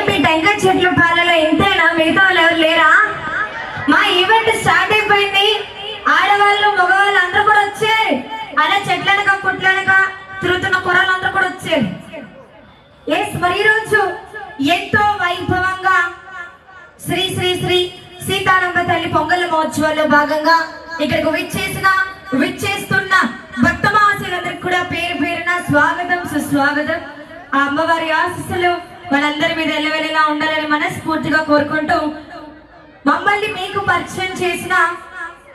మీ టెంకాయ చెట్లు పాలలో ఇంతేనా? మిగతా వాళ్ళు ఎవరు లేరా? మా ఈవెంట్ స్టార్ట్ అయిపోయింది. ఆడవాళ్ళు మగవాళ్ళు అందరూ కూడా వచ్చారు. అలా చెట్లనక పుట్లనక తిరుగుతున్న కూరలు అందరూ కూడా వచ్చారు. మరి ఈరోజు ఎంతో వైభవంగా శ్రీ శ్రీ శ్రీ సీతారామ తల్లి పొంగల్ మహోత్సవాల్లో భాగంగా ఇక్కడికి విచ్చేస్తున్న భక్త మహాశయులందరికీ కూడా పేరు పేరున స్వాగతం సుస్వాగతం. ఆ అమ్మవారి ఆశీస్సులు మనందరి మీద ఎల్లవెల్లలా ఉండాలని మనస్ఫూర్తిగా కోరుకుంటూ, మమ్మల్ని మీకు పరిచయం చేసిన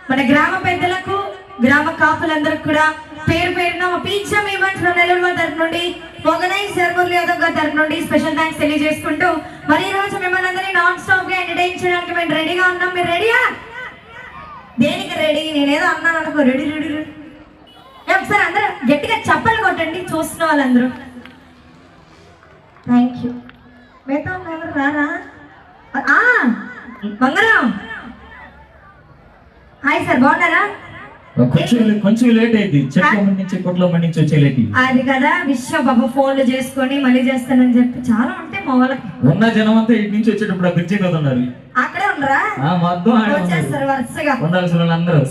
మన గ్రామ పెద్దలకు, గ్రామ కాపులందరికీ కూడా పేరు పేరున మా పీచం ఈవెంట్స్ నెల్లూరు తరఫు నుండి, ఆర్గనైజర్ మురళీ యాదవ్ గారి తరఫు నుండి స్పెషల్ థ్యాంక్స్ తెలియజేసుకుంటూ, మరి ఈ రోజు మిమ్మల్ని అందరినీ నాన్ స్టాప్ గా ఎంటర్టైన్ చేయడానికి మేము రెడీగా ఉన్నాం. మీరు రెడీయా? దేనికి రెడీ? నేనేదో అన్నాను అనుకో, రెడీ రెడీ రెడీ. ఒకసారి అందరూ గట్టిగా చప్పలు కొట్టండి చూస్తున్న వాళ్ళందరూ. Thank you. మిగతా ఎవరు రారా? బంగారం హాయ్ సార్, బాగున్నారా? కొంచెం లేట్ అయింది, కొట్లో నుంచి వచ్చే లేట్. అది కదా విశ్వ బాబా ఫోన్లు చేసుకొని మళ్ళీ చేస్తానని చెప్పి చాలా ఉంటే మా వాళ్ళకి ఉన్న జనం అంతా ఇటు నుంచి వచ్చేటప్పుడు బ్రిడ్జి మీద ఉన్నారు. అక్కడే ఉండరా? వచ్చేస్తారు వరుసగా ఉండాల్సిన వాళ్ళందరూ.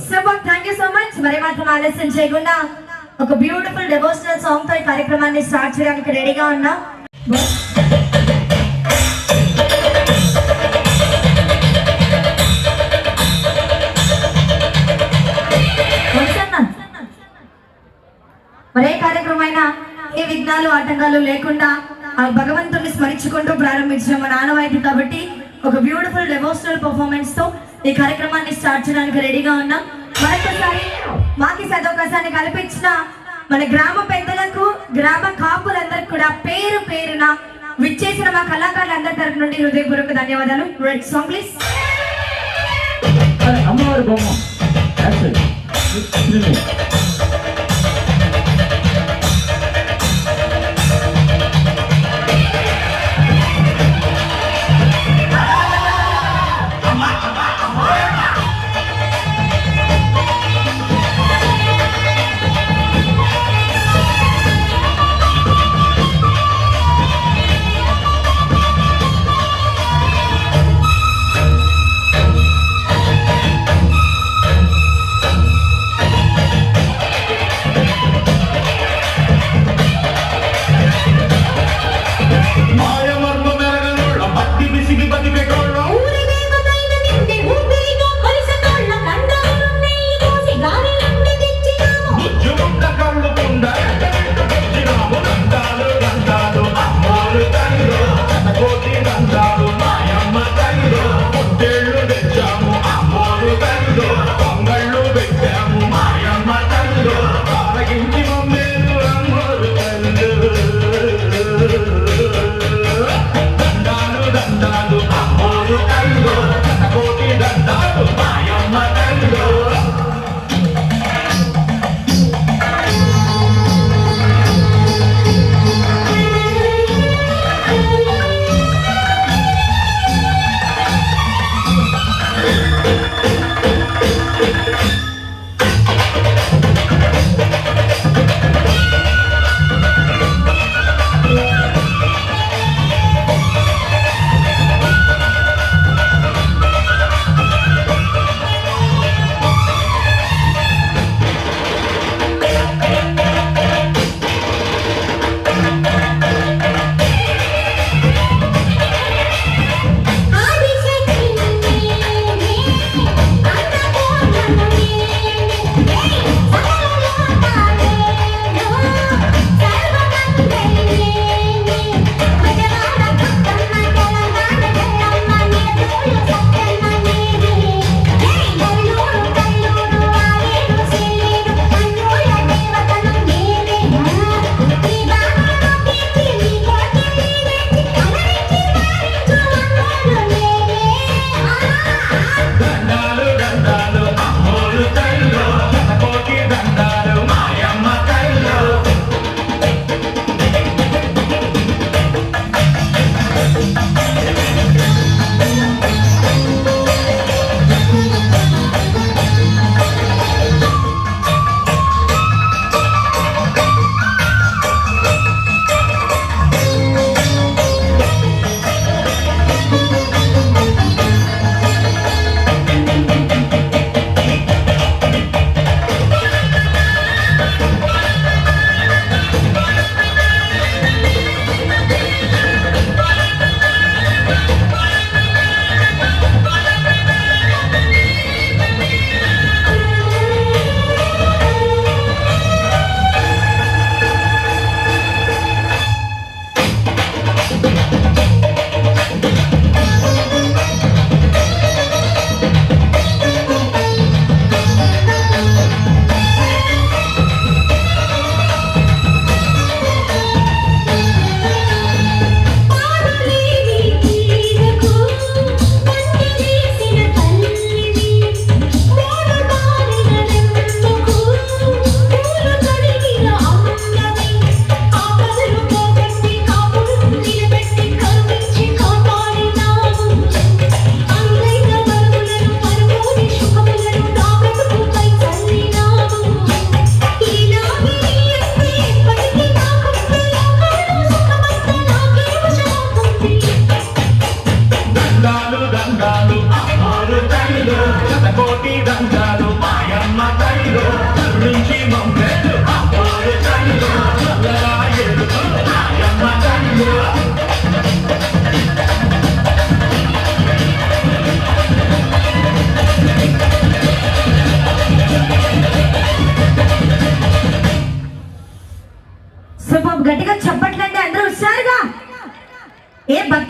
Thank you so much. మరి మాత్రం ఆలస్యం చేయకుండా ఒక బ్యూటిఫుల్ డివోషనల్ సాంగ్ తో ఈ కార్యక్రమాన్ని స్టార్ట్ చేయడానికి రెడీగా ఉన్నాం. మరే కార్యక్రమైనా ఏ విఘ్నాలు ఆటంకాలు లేకుండా ఆ భగవంతుడిని స్మరించుకుంటూ ప్రారంభించిన మన ఆనవాయితీ కాబట్టి ఒక బ్యూటిఫుల్ డెవోషనల్ పర్ఫార్మెన్స్ తో ఈ కార్యక్రమాన్ని స్టార్ట్ చేయడానికి రెడీగా ఉన్నాం. మరొకసారి మాకి సదవకాశాన్ని కల్పించిన మన గ్రామ పెద్దలకు, గ్రామ కాపులందరికీ కూడా పేరు పేరున విచ్చేసిన మా కళాకారులందరి తరఫు నుండి హృదయపూర్వక ధన్యవాదాలు. Red song please. అమ్మవారి బొమ్మ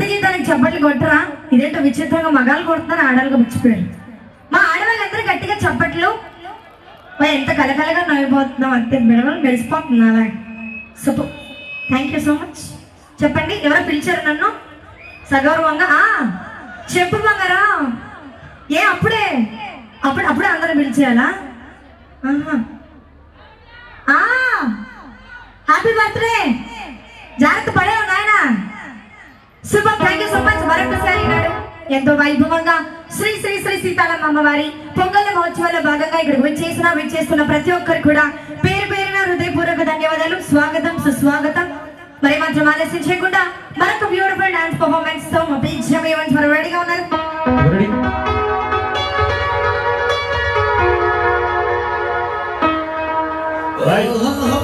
ఇంతకీ దానికి చప్పట్లు కొట్టరా? ఇదేంటో విచిత్రంగా మగాళ్ళు కొడుతున్నారు, ఆడాలుగా మర్చిపోయారు. మా ఆడవాళ్ళందరూ గట్టిగా చప్పట్లు. ఎంత కలకలగా నవ్విపోతున్నాం, అంతే మెడవలు మెరిసిపోతుంది అలా. Super, thank you so much. చెప్పండి, ఎవరో పిలిచారు నన్ను సగౌరవంగా? చెప్పు బంగారా. ఏ అప్పుడే అప్పుడే అందరూ పిలిచేయాలా? హ్యాపీ బర్త్డే, జాగ్రత్త పడేవు నాయన. Super, thank you so much. మరొకసారి నాడు ఎంతో వైభవంగా శ్రీ శ్రీ శ్రీ సీతారామ అమ్మవారి పొంగల్ మహోత్సవాల్లో భాగంగా ఇక్కడ విచ్చేస్తున్న ప్రతి ఒక్కరు కూడా పేరు పేరున హృదయపూర్వక ధన్యవాదాలు, స్వాగతం సుస్వాగతం. మరి మాత్రం ఆలస్యం చేయకుండా మరొక బ్యూటిఫుల్ డాన్స్ పర్ఫార్మెన్స్ తో మా పీజం ఈవెంట్స్ మరి రెడీగా ఉన్నారు. Right.